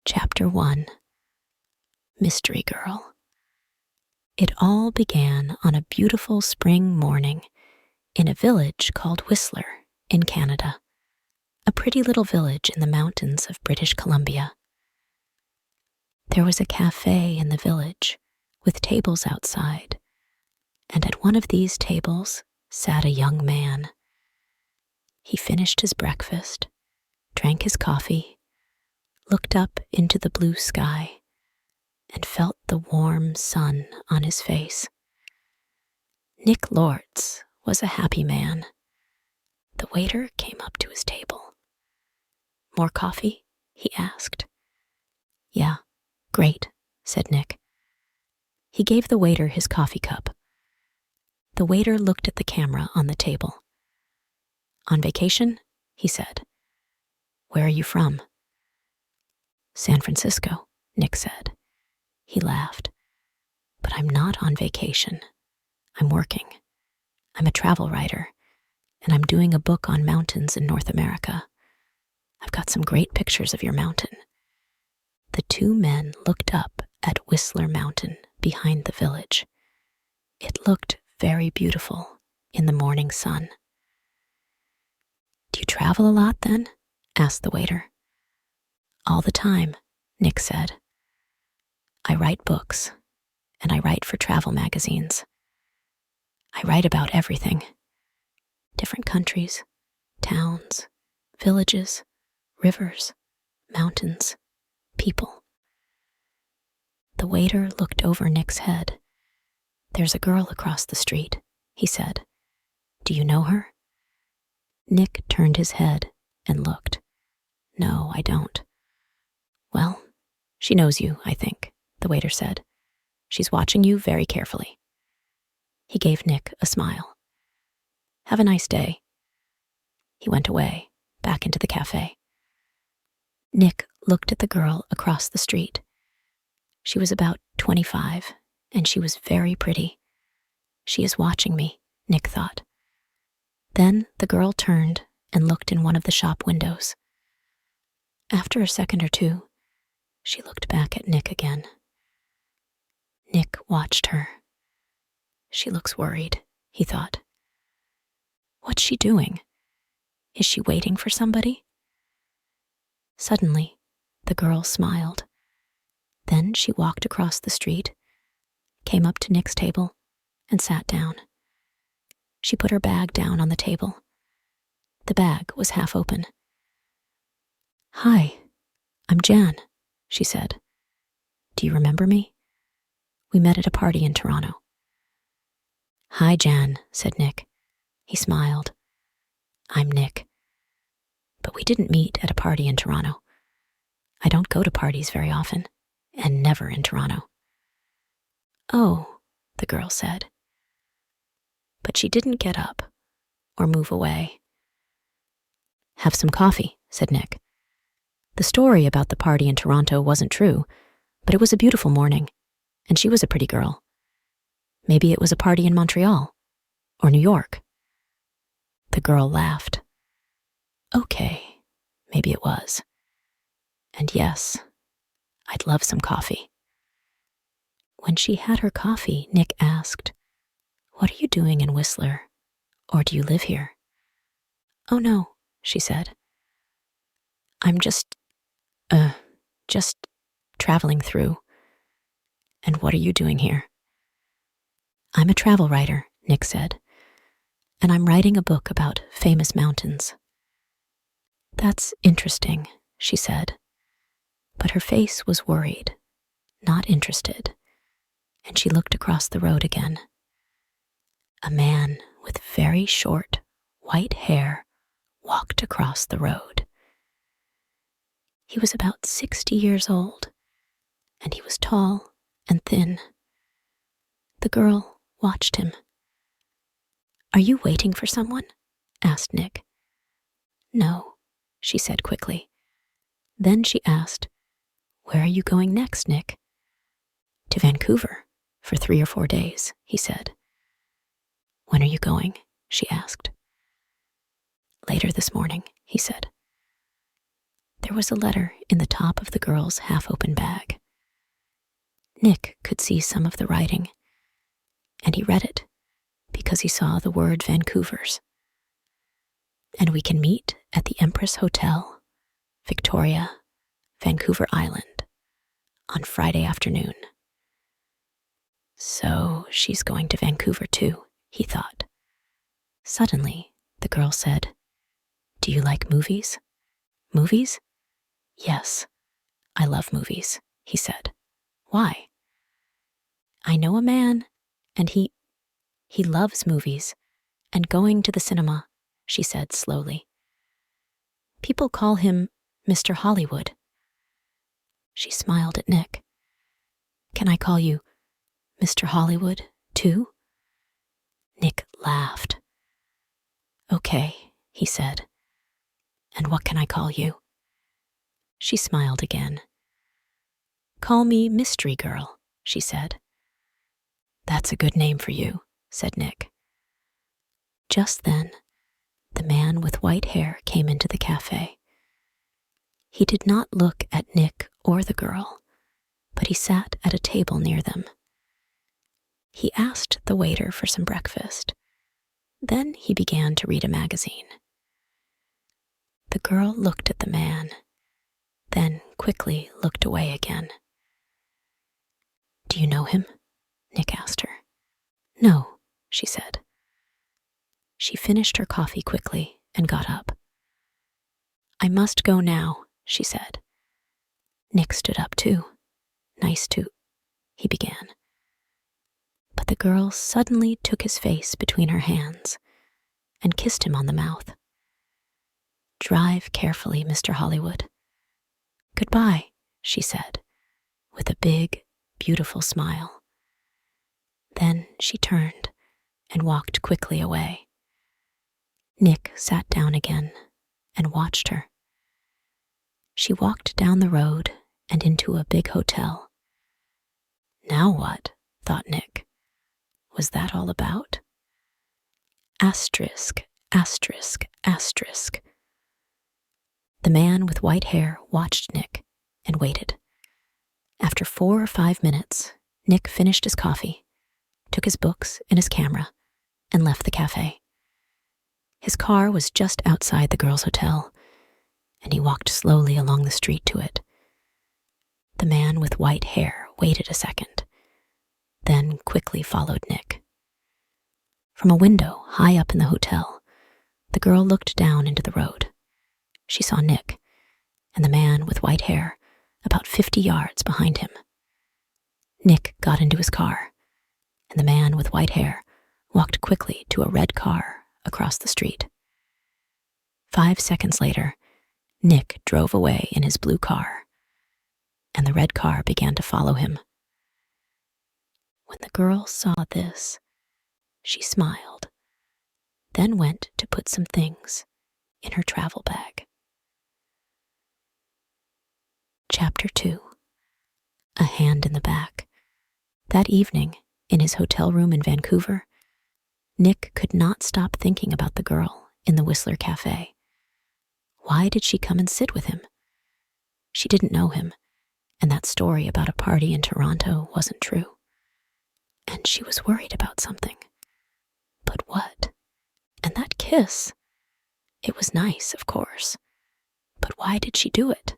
Chapter 1. Mystery Girl. It all began on a beautiful spring morning in a village called Whistler in Canada, a pretty little village in the mountains of British Columbia. There was a cafe in the village with tables outside, and at one of these tables sat a young man. He finished his breakfast, drank his coffee, looked up into the blue sky, and felt the warm sun on his face. Nick Lords was a happy man. The waiter came up to his table. "More coffee?" he asked. "Yeah, great," said Nick. He gave the waiter his coffee cup. The waiter looked at the camera on the table. "On vacation?" he said. "Where are you from?" "San Francisco," Nick said. He laughed. "But I'm not on vacation. I'm working. I'm a travel writer, and I'm doing a book on mountains in North America. I've got some great pictures of your mountain." The two men looked up at Whistler Mountain behind the village. It looked very beautiful in the morning sun. "Do you travel a lot then?" asked the waiter. "All the time," Nick said. "I write books, and I write for travel magazines. I write about everything. Different countries, towns, villages, rivers, mountains, people." The waiter looked over Nick's head. "There's a girl across the street," he said. "Do you know her?" Nick turned his head and looked. "No, I don't." "Well, she knows you, I think," the waiter said. "She's watching you very carefully." He gave Nick a smile. "Have a nice day." He went away, back into the cafe. Nick looked at the girl across the street. She was about 25, and she was very pretty. "She is watching me," Nick thought. Then the girl turned and looked in one of the shop windows. After a second or two, she looked back at Nick again. Nick watched her. "She looks worried," he thought. "What's she doing? Is she waiting for somebody?" Suddenly, the girl smiled. Then she walked across the street, came up to Nick's table, and sat down. She put her bag down on the table. The bag was half open. "Hi, I'm Jan," she said. "Do you remember me? We met at a party in Toronto." "Hi, Jan," said Nick. He smiled. "I'm Nick. But we didn't meet at a party in Toronto. I don't go to parties very often, and never in Toronto." "Oh," the girl said. But she didn't get up or move away. "Have some coffee," said Nick. "The story about the party in Toronto wasn't true, but it was a beautiful morning, and she was a pretty girl. Maybe it was a party in Montreal or New York." The girl laughed. "Okay, maybe it was. And yes, I'd love some coffee." When she had her coffee, Nick asked, "What are you doing in Whistler? Or do you live here?" "Oh no," she said. "I'm just traveling through." "And what are you doing here?" "I'm a travel writer," Nick said, "and I'm writing a book about famous mountains." "That's interesting," she said, but her face was worried, not interested, and she looked across the road again. A man with very short, white hair walked across the road. He was about 60 years old, and he was tall and thin. The girl watched him. "Are you waiting for someone?" asked Nick. "No," she said quickly. Then she asked, "Where are you going next, Nick?" "To Vancouver, for 3 or 4 days," he said. "When are you going?" she asked. "Later this morning," he said. There was a letter in the top of the girl's half-open bag. Nick could see some of the writing, and he read it because he saw the word Vancouver's. And we can meet at the Empress Hotel, Victoria, Vancouver Island, on Friday afternoon. So she's going to Vancouver too, he thought. Suddenly, the girl said, "Do you like movies?" "Movies?" "Yes, I love movies," he said. "Why?" "I know a man, and he loves movies and going to the cinema," she said slowly. "People call him Mr. Hollywood." She smiled at Nick. "Can I call you Mr. Hollywood, too?" Nick laughed. "Okay," he said. "And what can I call you?" She smiled again. "Call me Mystery Girl," she said. "That's a good name for you," said Nick. Just then, the man with white hair came into the cafe. He did not look at Nick or the girl, but he sat at a table near them. He asked the waiter for some breakfast. Then he began to read a magazine. The girl looked at the man, then quickly looked away again. "Do you know him?" Nick asked her. "No," she said. She finished her coffee quickly and got up. "I must go now," she said. Nick stood up too. "Nice to," he began. But the girl suddenly took his face between her hands and kissed him on the mouth. "Drive carefully, Mr. Hollywood." "Goodbye," she said, with a big, beautiful smile. Then she turned and walked quickly away. Nick sat down again and watched her. She walked down the road and into a big hotel. Now what? Thought Nick. Was that all about? Asterisk, asterisk, asterisk. The man with white hair watched Nick and waited. After 4 or 5 minutes, Nick finished his coffee, took his books and his camera, and left the cafe. His car was just outside the girls' hotel, and he walked slowly along the street to it. The man with white hair waited a second, then quickly followed Nick. From a window high up in the hotel, the girl looked down into the road. She saw Nick and the man with white hair about 50 yards behind him. Nick got into his car, and the man with white hair walked quickly to a red car across the street. 5 seconds later, Nick drove away in his blue car, and the red car began to follow him. When the girl saw this, she smiled, then went to put some things in her travel bag. Chapter 2. A Hand in the Back. That evening, in his hotel room in Vancouver, Nick could not stop thinking about the girl in the Whistler Cafe. Why did she come and sit with him? She didn't know him, and that story about a party in Toronto wasn't true. And she was worried about something. But what? And that kiss? It was nice, of course. But why did she do it?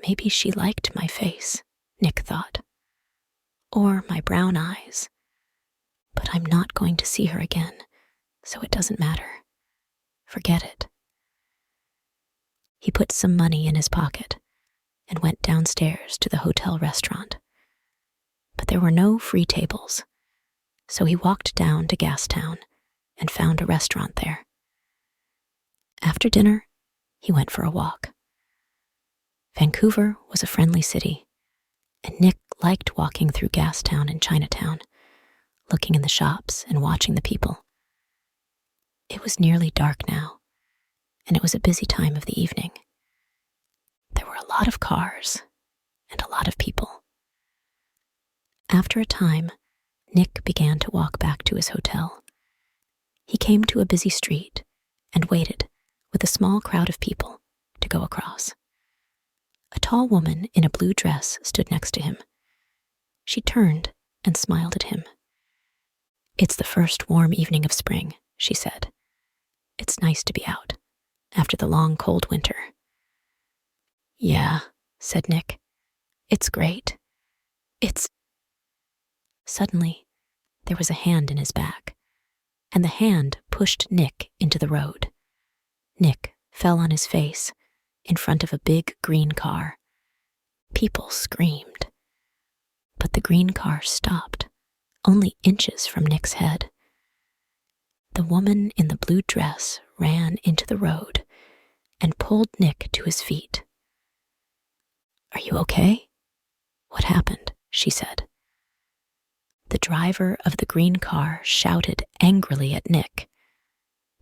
Maybe she liked my face, Nick thought. Or my brown eyes. But I'm not going to see her again, so it doesn't matter. Forget it. He put some money in his pocket and went downstairs to the hotel restaurant. But there were no free tables, so he walked down to Gastown and found a restaurant there. After dinner, he went for a walk. Vancouver was a friendly city, and Nick liked walking through Gastown and Chinatown, looking in the shops and watching the people. It was nearly dark now, and it was a busy time of the evening. There were a lot of cars and a lot of people. After a time, Nick began to walk back to his hotel. He came to a busy street and waited with a small crowd of people to go across. A tall woman in a blue dress stood next to him. She turned and smiled at him. "It's the first warm evening of spring," she said. "It's nice to be out, after the long cold winter." "Yeah," said Nick. "It's great. It's—" Suddenly, there was a hand in his back, and the hand pushed Nick into the road. Nick fell on his face in front of a big green car. People screamed. But the green car stopped, only inches from Nick's head. The woman in the blue dress ran into the road and pulled Nick to his feet. "Are you okay? What happened?" she said. The driver of the green car shouted angrily at Nick,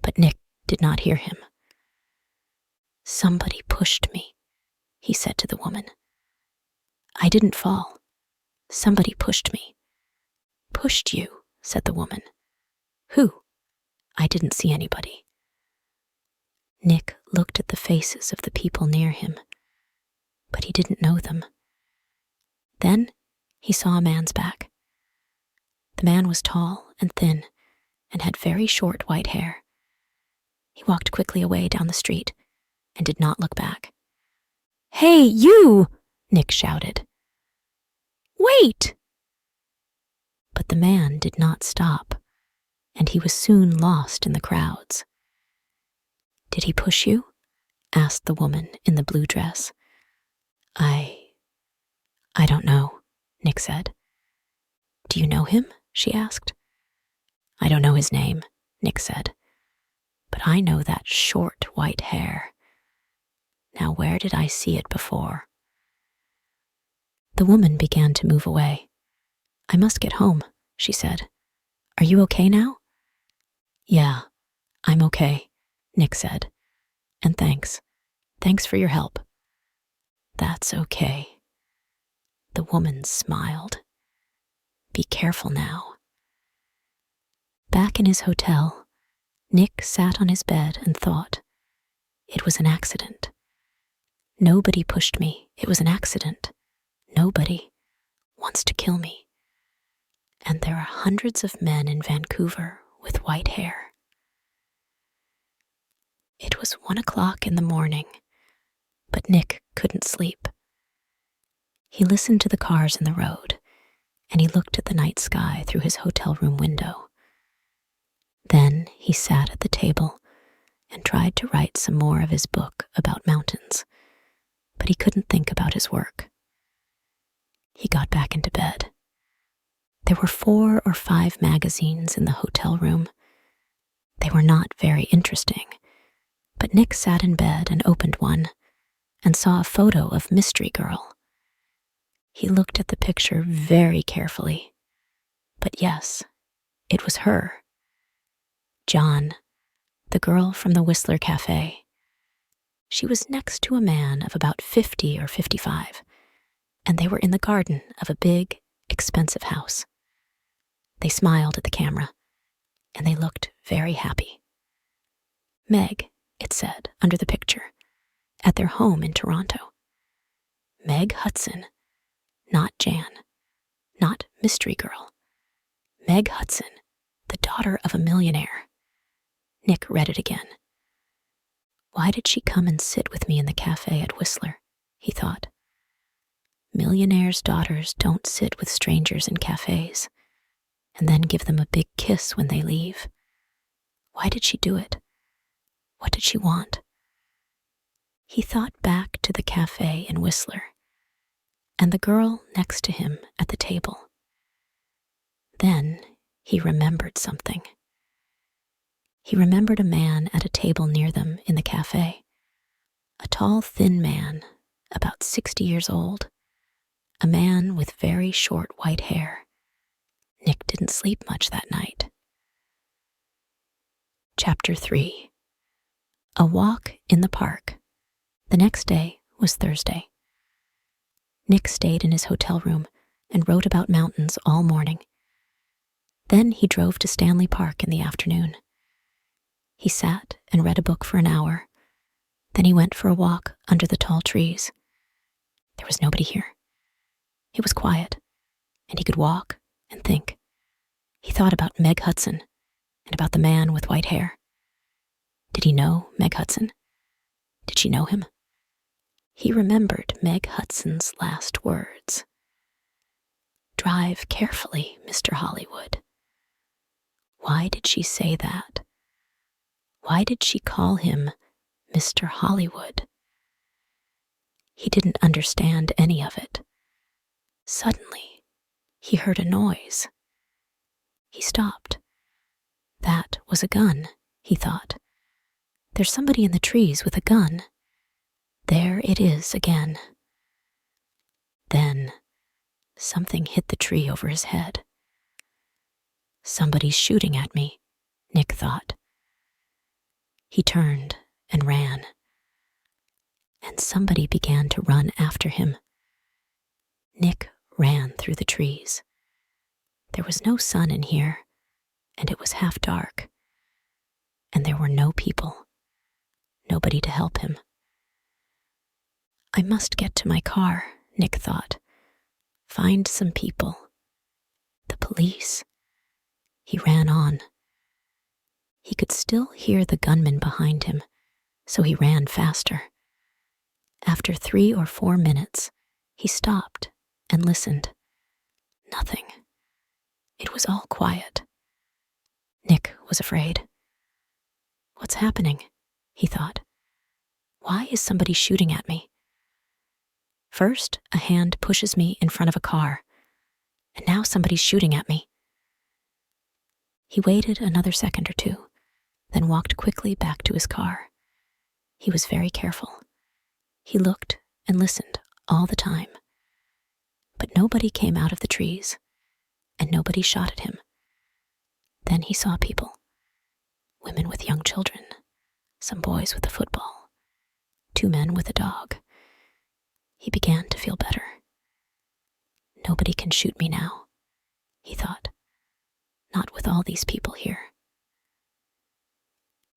but Nick did not hear him. "Somebody pushed me," he said to the woman. "I didn't fall. Somebody pushed me." "Pushed you?" said the woman. "Who?" "I didn't see anybody." Nick looked at the faces of the people near him, but he didn't know them. Then he saw a man's back. The man was tall and thin and had very short white hair. He walked quickly away down the street and did not look back. "Hey, you!" Nick shouted. "Wait!" But the man did not stop, and he was soon lost in the crowds. "Did he push you?" asked the woman in the blue dress. I don't know," Nick said. "Do you know him?" she asked. "I don't know his name," Nick said, "but I know that short white hair. Now where did I see it before?" The woman began to move away. "I must get home," she said. "Are you okay now?" "Yeah, I'm okay," Nick said. "And thanks. Thanks for your help." "That's okay." The woman smiled. "Be careful now." Back in his hotel, Nick sat on his bed and thought, "It was an accident. Nobody pushed me. It was an accident. Nobody wants to kill me. And there are hundreds of men in Vancouver with white hair." It was 1 o'clock in the morning, but Nick couldn't sleep. He listened to the cars in the road, and he looked at the night sky through his hotel room window. Then he sat at the table and tried to write some more of his book about mountains, but he couldn't think about his work. He got back into bed. There were 4 or 5 magazines in the hotel room. They were not very interesting, but Nick sat in bed and opened one and saw a photo of Mystery Girl. He looked at the picture very carefully, but yes, it was her. John, the girl from the Whistler Cafe. She was next to a man of about 50 or 55, and they were in the garden of a big, expensive house. They smiled at the camera, and they looked very happy. "Meg," it said under the picture, "at their home in Toronto. Meg Hudson, not Jan, not Mystery Girl. Meg Hudson, the daughter of a millionaire." Nick read it again. "Why did she come and sit with me in the cafe at Whistler?" he thought. "Millionaires' daughters don't sit with strangers in cafes and then give them a big kiss when they leave. Why did she do it? What did she want?" He thought back to the cafe in Whistler and the girl next to him at the table. Then he remembered something. He remembered a man at a table near them in the cafe. A tall, thin man, about 60 years old. A man with very short white hair. Nick didn't sleep much that night. Chapter 3. A walk in the park. The next day was Thursday. Nick stayed in his hotel room and wrote about mountains all morning. Then he drove to Stanley Park in the afternoon. He sat and read a book for an hour. Then he went for a walk under the tall trees. There was nobody here. It was quiet, and he could walk and think. He thought about Meg Hudson and about the man with white hair. Did he know Meg Hudson? Did she know him? He remembered Meg Hudson's last words. "Drive carefully, Mr. Hollywood." Why did she say that? Why did she call him Mr. Hollywood? He didn't understand any of it. Suddenly, he heard a noise. He stopped. That was a gun, he thought. There's somebody in the trees with a gun. There it is again. Then, something hit the tree over his head. Somebody's shooting at me, Nick thought. He turned and ran. And somebody began to run after him. Nick ran through the trees. There was no sun in here, and it was half dark. And there were no people. Nobody to help him. I must get to my car, Nick thought. Find some people. The police. He ran on. He could still hear the gunman behind him, so he ran faster. After 3 or 4 minutes, he stopped and listened. Nothing. It was all quiet. Nick was afraid. What's happening? He thought. Why is somebody shooting at me? First, a hand pushes me in front of a car, and now somebody's shooting at me. He waited another second or two, then walked quickly back to his car. He was very careful. He looked and listened all the time. But nobody came out of the trees, and nobody shot at him. Then he saw people. Women with young children, some boys with a football, 2 men with a dog. He began to feel better. Nobody can shoot me now, he thought. Not with all these people here.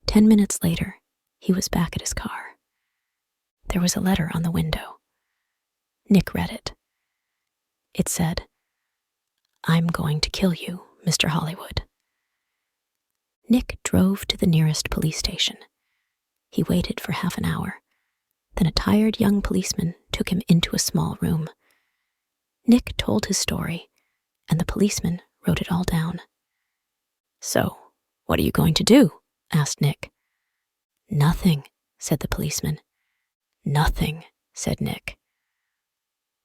10 minutes later, he was back at his car. There was a letter on the window. Nick read it. It said, "I'm going to kill you, Mr. Hollywood." Nick drove to the nearest police station. He waited for half an hour. Then a tired young policeman took him into a small room. Nick told his story, and the policeman wrote it all down. "So, what are you going to do?" asked Nick. "Nothing," said the policeman. "Nothing," said Nick.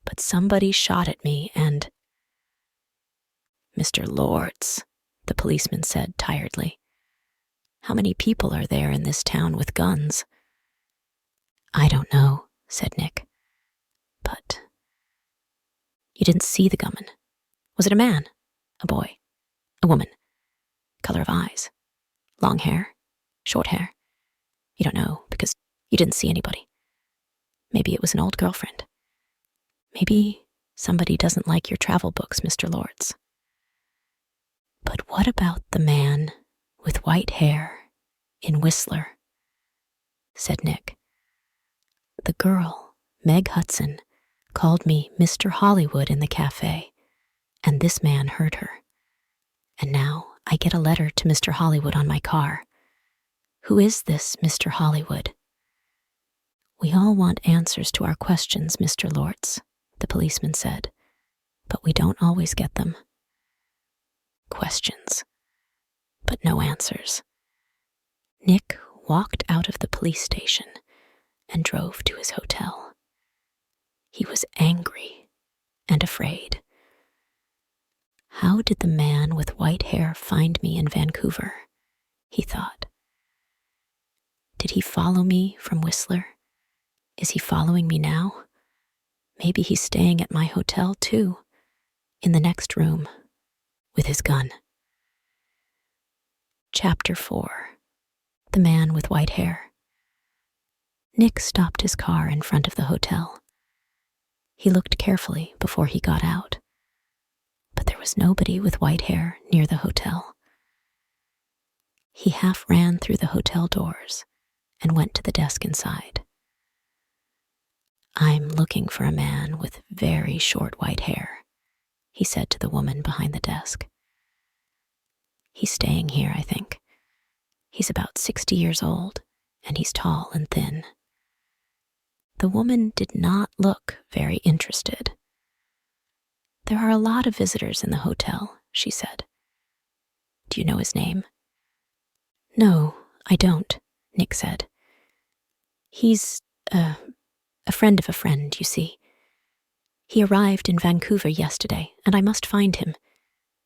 "But somebody shot at me and—" "Mr. Lords," the policeman said tiredly. "How many people are there in this town with guns?" "I don't know," said Nick. "But—" "You didn't see the gunman. Was it a man? A boy? A woman? Color of eyes? Long hair? Short hair? You don't know because you didn't see anybody. Maybe it was an old girlfriend. Maybe somebody doesn't like your travel books, Mr. Lords." "But what about the man with white hair in Whistler?" said Nick. "The girl, Meg Hudson, called me Mr. Hollywood in the cafe, and this man heard her. And now I get a letter to Mr. Hollywood on my car. Who is this Mr. Hollywood?" "We all want answers to our questions, Mr. Lords," the policeman said, "but we don't always get them." Questions, but no answers. Nick walked out of the police station and drove to his hotel. He was angry and afraid. How did the man with white hair find me in Vancouver? He thought. Did he follow me from Whistler? Is he following me now? Maybe he's staying at my hotel too, in the next room, with his gun. Chapter 4. The Man with White Hair. Nick stopped his car in front of the hotel. He looked carefully before he got out, but there was nobody with white hair near the hotel. He half ran through the hotel doors and went to the desk inside. I'm looking for a man with very short white hair, he said to the woman behind the desk. He's staying here, I think. He's about 60 years old, and he's tall and thin. The woman did not look very interested. There are a lot of visitors in the hotel, she said. Do you know his name? No, I don't, Nick said. He's a friend of a friend, you see. He arrived in Vancouver yesterday, and I must find him.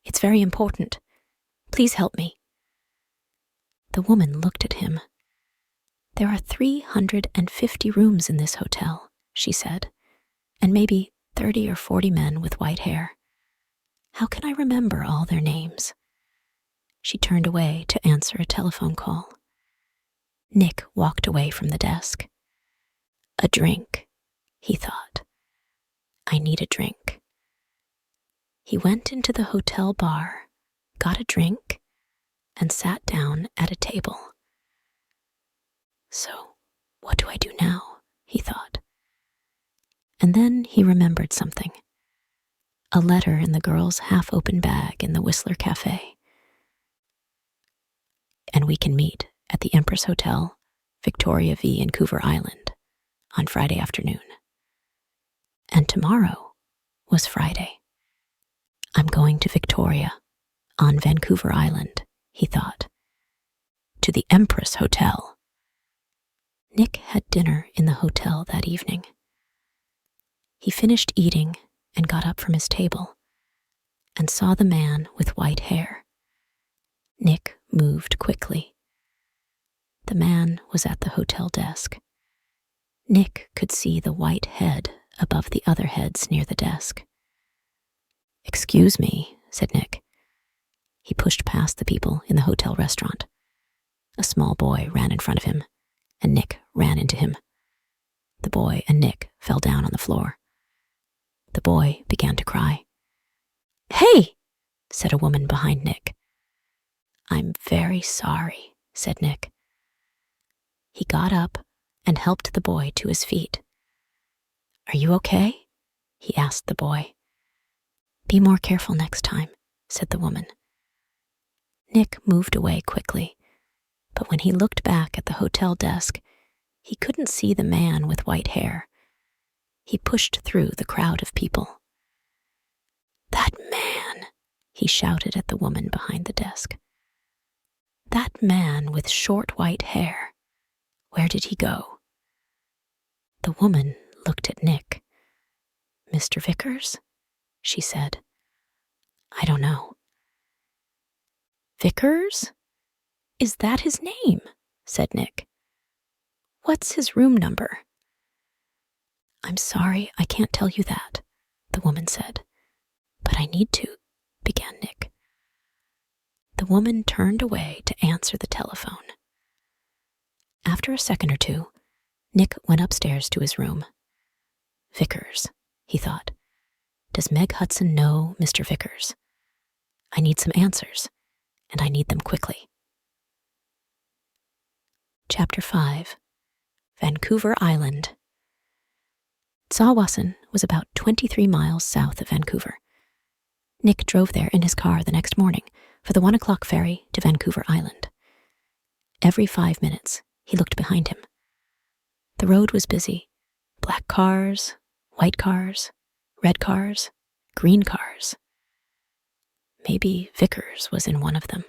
It's very important. Please help me. The woman looked at him. There are 350 rooms in this hotel, she said, and maybe 30 or 40 men with white hair. How can I remember all their names? She turned away to answer a telephone call. Nick walked away from the desk. A drink, he thought. I need a drink. He went into the hotel bar, got a drink, and sat down at a table. So, what do I do now? He thought. And then he remembered something. A letter in the girl's half-open bag in the Whistler Cafe. And we can meet at the Empress Hotel, Victoria v. Vancouver Island, on Friday afternoon. And tomorrow was Friday. I'm going to Victoria, on Vancouver Island, he thought. To the Empress Hotel. Nick had dinner in the hotel that evening. He finished eating and got up from his table and saw the man with white hair. Nick moved quickly. The man was at the hotel desk. Nick could see the white head above the other heads near the desk. Excuse me, said Nick. He pushed past the people in the hotel restaurant. A small boy ran in front of him, and Nick ran into him. The boy and Nick fell down on the floor. The boy began to cry. Hey, said a woman behind Nick. I'm very sorry, said Nick. He got up and helped the boy to his feet. Are you okay? He asked the boy. Be more careful next time, said the woman. Nick moved away quickly, but when he looked back at the hotel desk, he couldn't see the man with white hair. He pushed through the crowd of people. That man, he shouted at the woman behind the desk. That man with short white hair. Where did he go? The woman looked at Nick. Mr. Vickers? She said. I don't know. Vickers? Is that his name? Said Nick. What's his room number? I'm sorry, I can't tell you that, the woman said. But I need to, began Nick. The woman turned away to answer the telephone. After a second or two, Nick went upstairs to his room. Vickers, he thought. Does Meg Hudson know Mr. Vickers? I need some answers, and I need them quickly. Chapter 5. Vancouver Island. Tsawwassen was about 23 miles south of Vancouver. Nick drove there in his car the next morning for the 1 o'clock ferry to Vancouver Island. Every 5 minutes, he looked behind him. The road was busy. Black cars, white cars, red cars, green cars. Maybe Vickers was in one of them.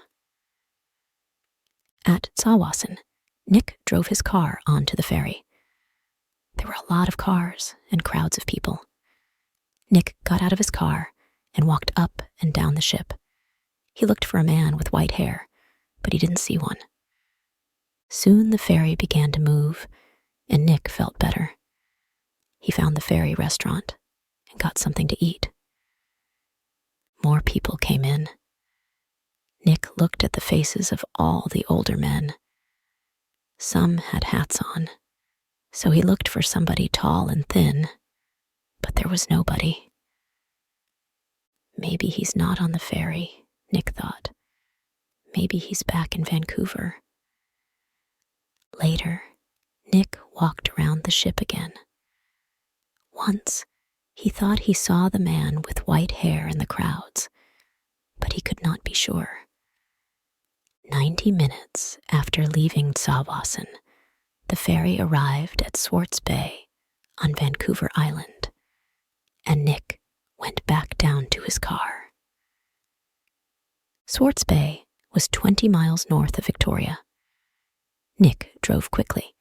At Tsawwassen, Nick drove his car onto the ferry. There were a lot of cars and crowds of people. Nick got out of his car and walked up and down the ship. He looked for a man with white hair, but he didn't see one. Soon the ferry began to move, and Nick felt better. He found the ferry restaurant and got something to eat. More people came in. Nick looked at the faces of all the older men. Some had hats on, so he looked for somebody tall and thin, but there was nobody. Maybe he's not on the ferry, Nick thought. Maybe he's back in Vancouver. Later, Nick walked around the ship again. Once, he thought he saw the man with white hair in the crowds, but he could not be sure. 90 minutes after leaving Tsawwassen, the ferry arrived at Swartz Bay on Vancouver Island, and Nick went back down to his car. Swartz Bay was 20 miles north of Victoria. Nick drove quickly,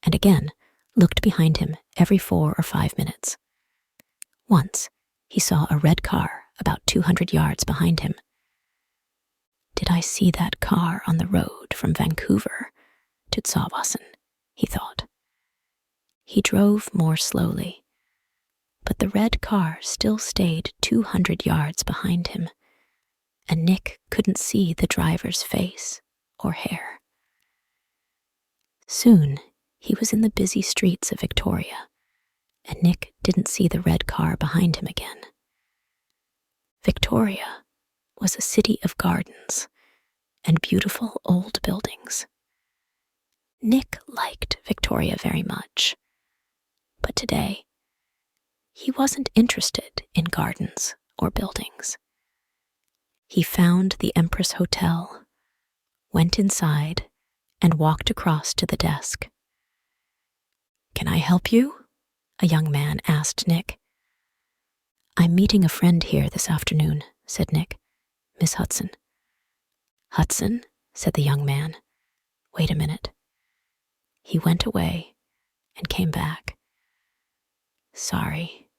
and again looked behind him every 4 or 5 minutes. Once, he saw a red car about 200 yards behind him. Did I see that car on the road from Vancouver to Tsawwassen? He thought. He drove more slowly, but the red car still stayed 200 yards behind him, and Nick couldn't see the driver's face or hair. Soon, he was in the busy streets of Victoria, and Nick didn't see the red car behind him again. Victoria was a city of gardens and beautiful old buildings. Nick liked Victoria very much, but today, he wasn't interested in gardens or buildings. He found the Empress Hotel, went inside, and walked across to the desk. "Can I help you?" a young man asked Nick. "I'm meeting a friend here this afternoon," said Nick. "Miss Hudson." "Hudson?" said the young man. "Wait a minute." He went away and came back. "Sorry,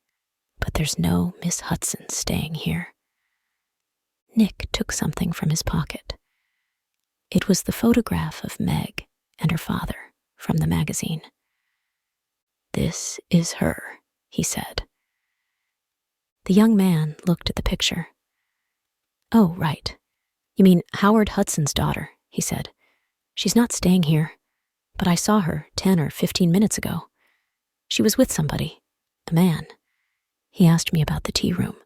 but there's no Miss Hudson staying here." Nick took something from his pocket. It was the photograph of Meg and her father from the magazine. "This is her," he said. The young man looked at the picture. "Oh, right. You mean Howard Hudson's daughter," he said. "She's not staying here, but I saw her 10 or 15 minutes ago. She was with somebody, a man. He asked me about the tea room."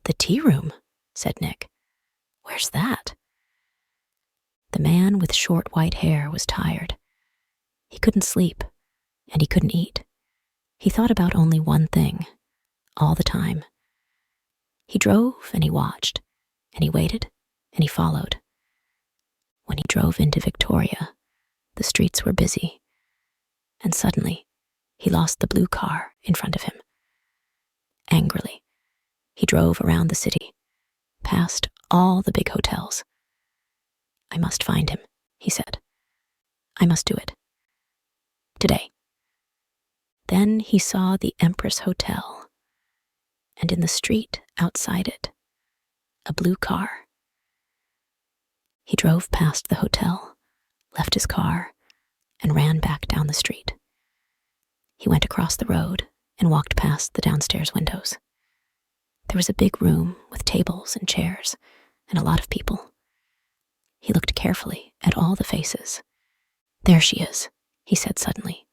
"The tea room?" said Nick. "Where's that?" The man with short white hair was tired. He couldn't sleep, and he couldn't eat. He thought about only one thing, all the time. He drove and he watched, and he waited and he followed. When he drove into Victoria, the streets were busy, and suddenly he lost the blue car in front of him. Angrily, he drove around the city, past all the big hotels. "I must find him," he said. "I must do it. Today." Then he saw the Empress Hotel, and in the street outside it, a blue car. He drove past the hotel, left his car, and ran back down the street. He went across the road and walked past the downstairs windows. There was a big room with tables and chairs and a lot of people. He looked carefully at all the faces. "There she is," he said suddenly.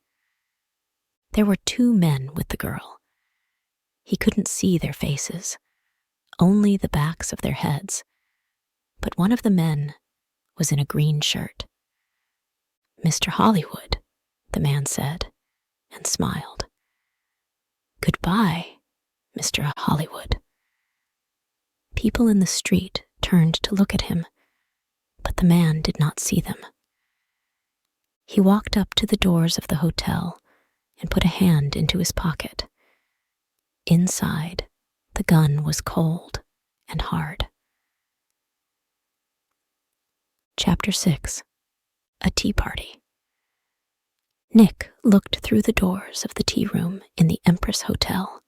There were 2 men with the girl. He couldn't see their faces, only the backs of their heads, but one of the men was in a green shirt. "Mr. Hollywood," the man said, and smiled. "Goodbye, Mr. Hollywood." People in the street turned to look at him, but the man did not see them. He walked up to the doors of the hotel and put a hand into his pocket. Inside, the gun was cold and hard. Chapter 6. A Tea Party. Nick looked through the doors of the tea room in the Empress Hotel.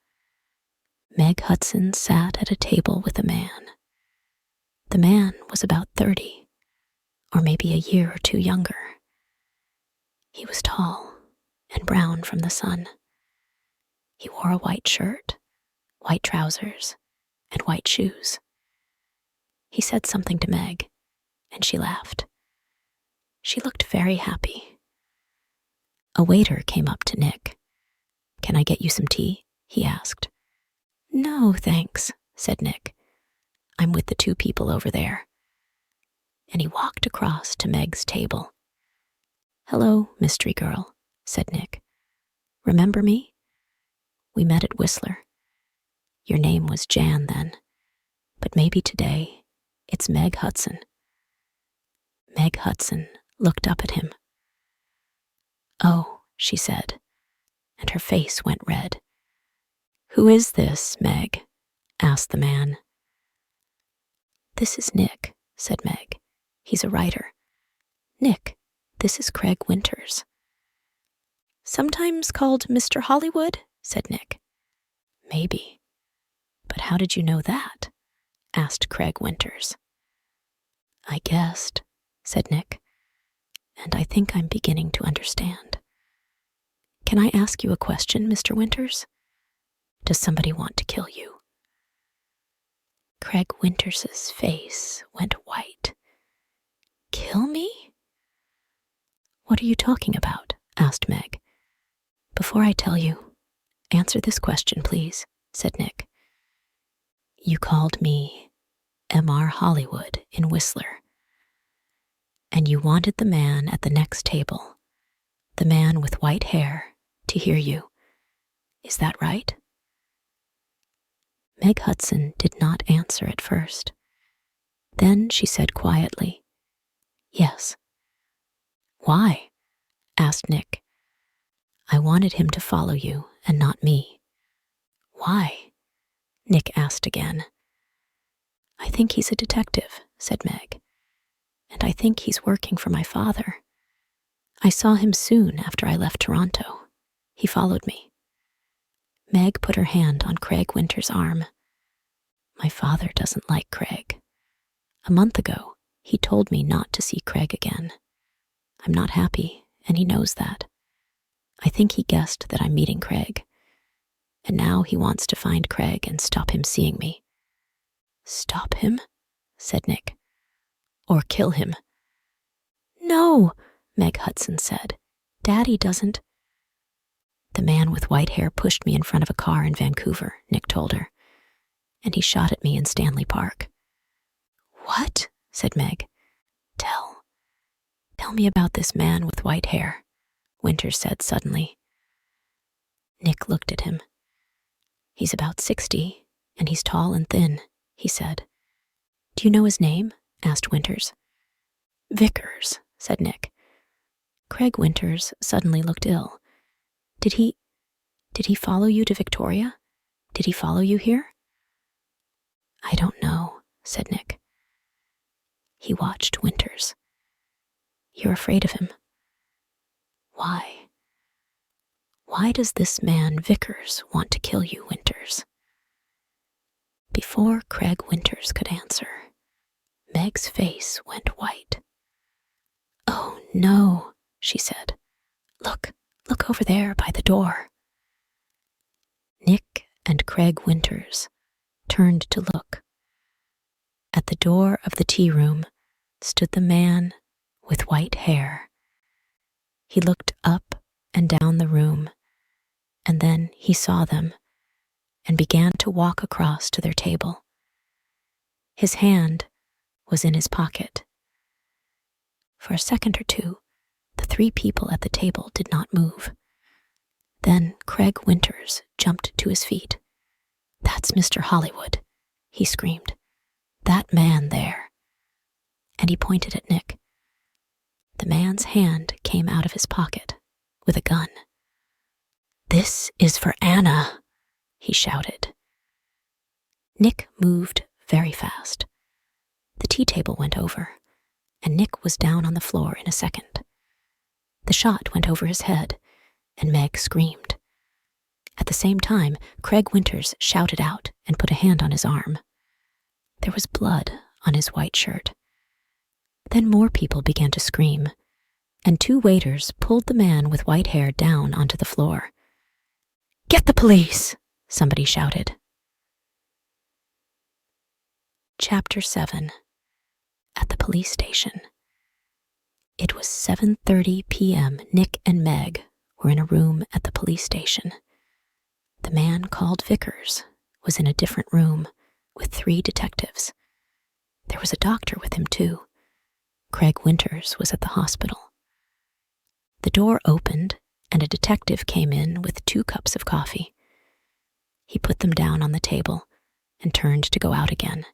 Meg Hudson sat at a table with a man. The man was about 30, or maybe a year or 2 younger. He was tall and brown from the sun. He wore a white shirt, white trousers, and white shoes. He said something to Meg, and she laughed. She looked very happy. A waiter came up to Nick. "Can I get you some tea?" he asked. "No, thanks," said Nick. "I'm with the 2 people over there." And he walked across to Meg's table. "Hello, mystery girl," said Nick. "Remember me?" We met at Whistler. Your name was Jan then, but maybe today it's Meg Hudson. Meg Hudson looked up at him. "Oh," she said, and her face went red. "Who is this, Meg?" asked the man. "This is Nick," said Meg. "He's a writer." "Nick, this is Craig Winters." "Sometimes called Mr. Hollywood," said Nick. "Maybe. But how did you know that?" asked Craig Winters. "I guessed," said Nick, "and I think I'm beginning to understand. Can I ask you a question, Mr. Winters? Does somebody want to kill you?" Craig Winters's face went white. "Kill me?" "What are you talking about?" asked Meg. "Before I tell you, answer this question, please," said Nick. "You called me M.R. Hollywood in Whistler, and you wanted the man at the next table, the man with white hair, to hear you. Is that right?" Meg Hudson did not answer at first. Then she said quietly, "Yes." "Why?" asked Nick. "I wanted him to follow you and not me." "Why?" Nick asked again. "I think he's a detective," said Meg, "and I think he's working for my father. I saw him soon after I left Toronto. He followed me." Meg put her hand on Craig Winter's arm. "My father doesn't like Craig. A month ago, he told me not to see Craig again. I'm not happy, and he knows that. I think he guessed that I'm meeting Craig, and now he wants to find Craig and stop him seeing me." "Stop him?" said Nick. "Or kill him." "No," Meg Hudson said. "Daddy doesn't." "The man with white hair pushed me in front of a car in Vancouver," Nick told her, "and he shot at me in Stanley Park." "What?" said Meg. Tell me about this man with white hair," Winters said suddenly. Nick looked at him. "He's about 60, and he's tall and thin," he said. "Do you know his name?" asked Winters. "Vickers," said Nick. Craig Winters suddenly looked ill. Did he follow you to Victoria? Did he follow you here?" "I don't know," said Nick. He watched Winters. "You're afraid of him. Why? Why does this man Vickers want to kill you, Winters?" Before Craig Winters could answer, Meg's face went white. "Oh, no," she said. Look over there by the door." Nick and Craig Winters turned to look. At the door of the tea room stood the man with white hair. He looked up and down the room, and then he saw them and began to walk across to their table. His hand was in his pocket. For a second or two, the three people at the table did not move. Then Craig Winters jumped to his feet. "That's Mr. Hollywood," he screamed. "That man there." And he pointed at Nick. The man's hand came out of his pocket with a gun. "This is for Anna," he shouted. Nick moved very fast. The tea table went over, and Nick was down on the floor in a second. The shot went over his head, and Meg screamed. At the same time, Craig Winters shouted out and put a hand on his arm. There was blood on his white shirt. Then more people began to scream, and two waiters pulled the man with white hair down onto the floor. "Get the police!" somebody shouted. Chapter 7. At the police station. It was 7:30 p.m. Nick and Meg were in a room at the police station. The man called Vickers was in a different room with 3 detectives. There was a doctor with him too. Craig Winters was at the hospital. The door opened and a detective came in with 2 cups of coffee. He put them down on the table and turned to go out again.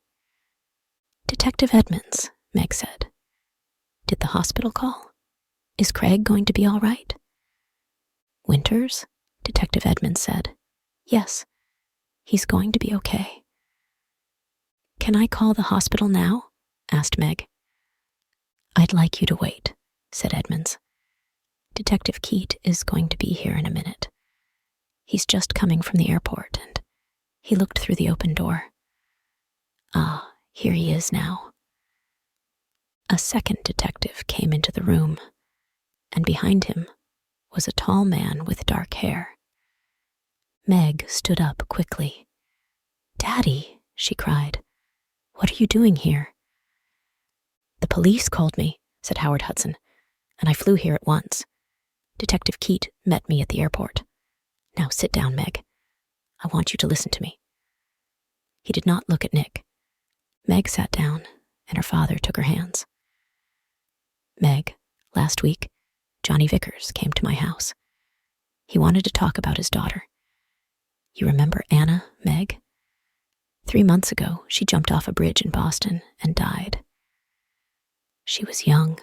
"Detective Edmonds," Meg said. "Did the hospital call? Is Craig going to be all right?" "Winters?" Detective Edmonds said. "Yes, he's going to be okay." "Can I call the hospital now?" asked Meg. "I'd like you to wait," said Edmonds. "Detective Keat is going to be here in a minute. He's just coming from the airport," and he looked through the open door. "Ah, here he is now." A second detective came into the room, and behind him was a tall man with dark hair. Meg stood up quickly. "Daddy," she cried, "what are you doing here?" "The police called me," said Howard Hudson, "and I flew here at once. Detective Keat met me at the airport. Now sit down, Meg. I want you to listen to me." He did not look at Nick. Meg sat down, and her father took her hands. "Meg, last week, Johnny Vickers came to my house. He wanted to talk about his daughter. You remember Anna, Meg? 3 months ago, she jumped off a bridge in Boston and died. She was young,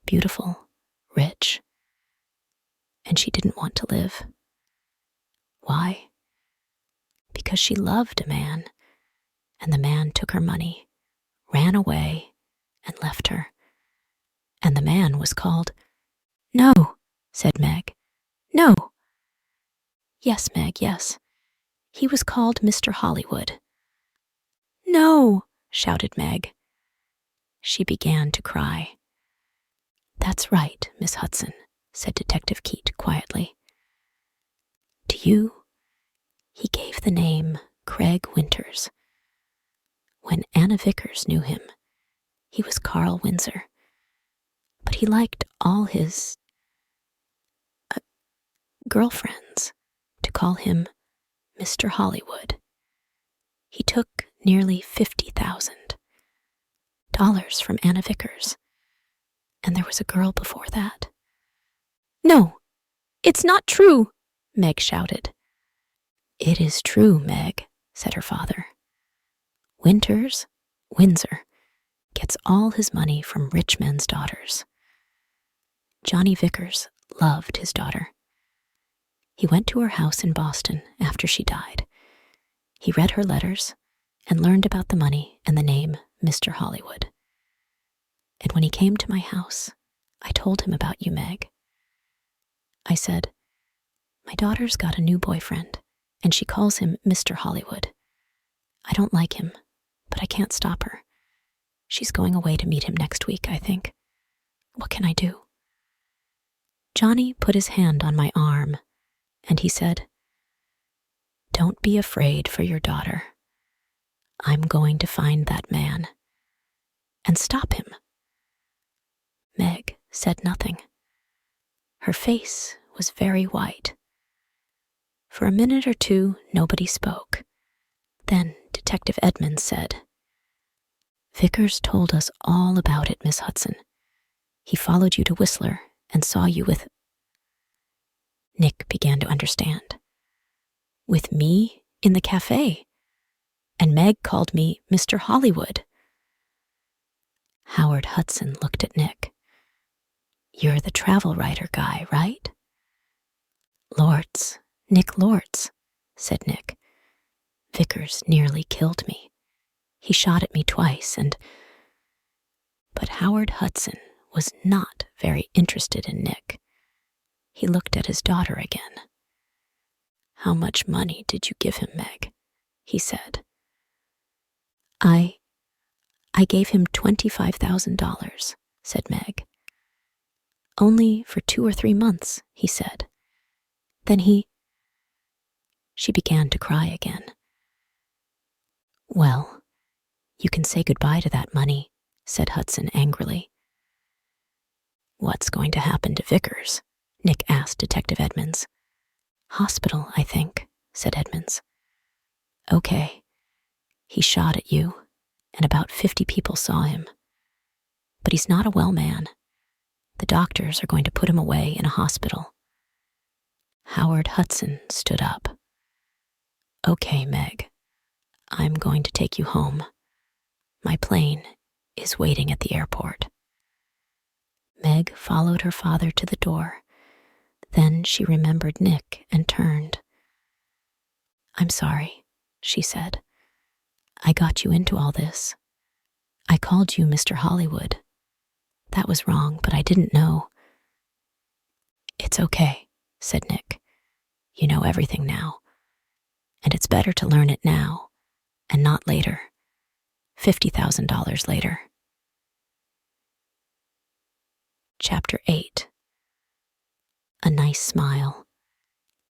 beautiful, rich, and she didn't want to live. Why? Because she loved a man, and the man took her money, ran away, and left her. And the man was called—" "No," said Meg. "No." "Yes, Meg, yes. He was called Mr. Hollywood." "No," shouted Meg. She began to cry. "That's right, Miss Hudson," said Detective Keat quietly. "To you, he gave the name Craig Winters. When Anna Vickers knew him, he was Carl Windsor. But he liked all his girlfriends to call him Mr. Hollywood. He took nearly $50,000 from Anna Vickers, and there was a girl before that." "No, it's not true," Meg shouted. "It is true, Meg," said her father. Windsor, gets all his money from rich men's daughters. Johnny Vickers loved his daughter. He went to her house in Boston after she died. He read her letters and learned about the money and the name Mr. Hollywood. And when he came to my house, I told him about you, Meg. I said, 'My daughter's got a new boyfriend, and she calls him Mr. Hollywood. I don't like him, but I can't stop her. She's going away to meet him next week, I think. What can I do?' Johnny put his hand on my arm, and he said, 'Don't be afraid for your daughter. I'm going to find that man and stop him.' Meg said nothing. Her face was very white. For a minute or two, nobody spoke. Then Detective Edmonds said, 'Vickers told us all about it, Miss Hudson. He followed you to Whistler and saw you with—'" Nick began to understand. "With me in the cafe. And Meg called me Mr. Hollywood." Howard Hudson looked at Nick. "You're the travel writer guy, right?" Nick Lortz, said Nick. "Vickers nearly killed me. He shot at me twice and—" But Howard Hudson was not very interested in Nick. He looked at his daughter again. "How much money did you give him, Meg?" he said. I gave him $25,000, said Meg. "Only for 2 or 3 months," he said. Then She began to cry again. "Well, you can say goodbye to that money," said Hudson angrily. "What's going to happen to Vickers?" Nick asked Detective Edmonds. "Hospital, I think," said Edmonds. "Okay. He shot at you, and about 50 people saw him. But he's not a well man. The doctors are going to put him away in a hospital." Howard Hudson stood up. Okay, Meg, I'm going to take you home. My plane is waiting at the airport. Meg followed her father to the door. Then she remembered Nick and turned. I'm sorry, she said. I got you into all this. I called you Mr. Hollywood. That was wrong, but I didn't know. It's okay, said Nick. You know everything now. And it's better to learn it now, and not later. $50,000 later. Chapter 8. A nice smile.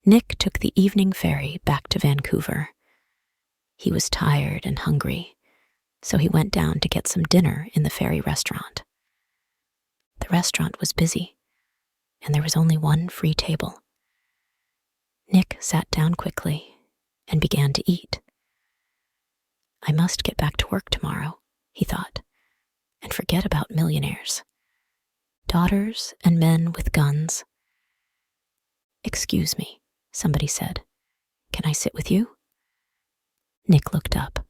Nick took the evening ferry back to Vancouver. He was tired and hungry, so he went down to get some dinner in the ferry restaurant. The restaurant was busy, and there was only one free table. Nick sat down quickly and began to eat. I must get back to work tomorrow, he thought, and forget about millionaires. Daughters and men with guns. Excuse me, somebody said. Can I sit with you? Nick looked up.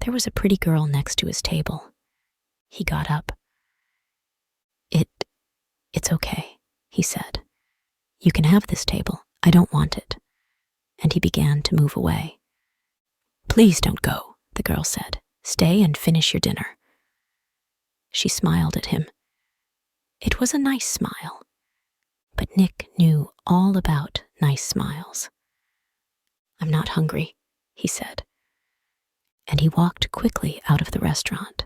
There was a pretty girl next to his table. He got up. It's okay, he said. You can have this table. I don't want it. And he began to move away. Please don't go, the girl said. Stay and finish your dinner. She smiled at him. It was a nice smile, but Nick knew all about nice smiles. I'm not hungry, he said. And he walked quickly out of the restaurant.